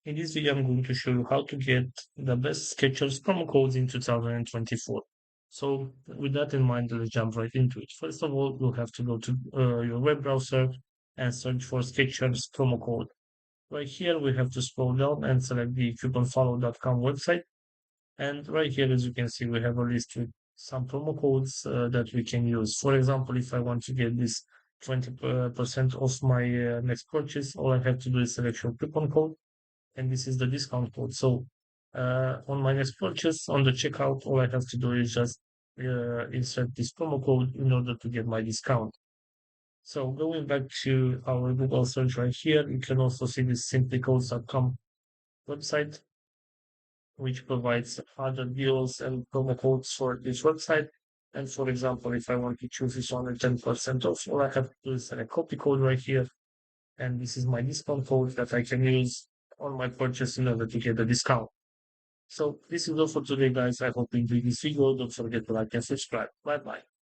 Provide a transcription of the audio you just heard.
In this video, I'm going to show you how to get the best Skechers promo codes in 2024. So with that in mind, let's jump right into it. First of all, you'll have to go to your web browser and search for Skechers promo code. Right here, we have to scroll down and select the couponfollow.com website. And right here, as you can see, we have a list with some promo codes that we can use. For example, if I want to get this 20% off my next purchase, all I have to do is select your coupon code, and this is the discount code. So on my next purchase, on the checkout, all I have to do is just insert this promo code in order to get my discount. So going back to our Google search right here, you can also see this simplycodes.com website, which provides other deals and promo codes for this website. And for example, if I want to choose this one at 10% off, all I have to do is select copy code right here. And this is my discount code that I can use on my purchase in order to get the discount. So this is all for today, guys. I hope you enjoyed this video. Don't forget to like and subscribe. Bye bye.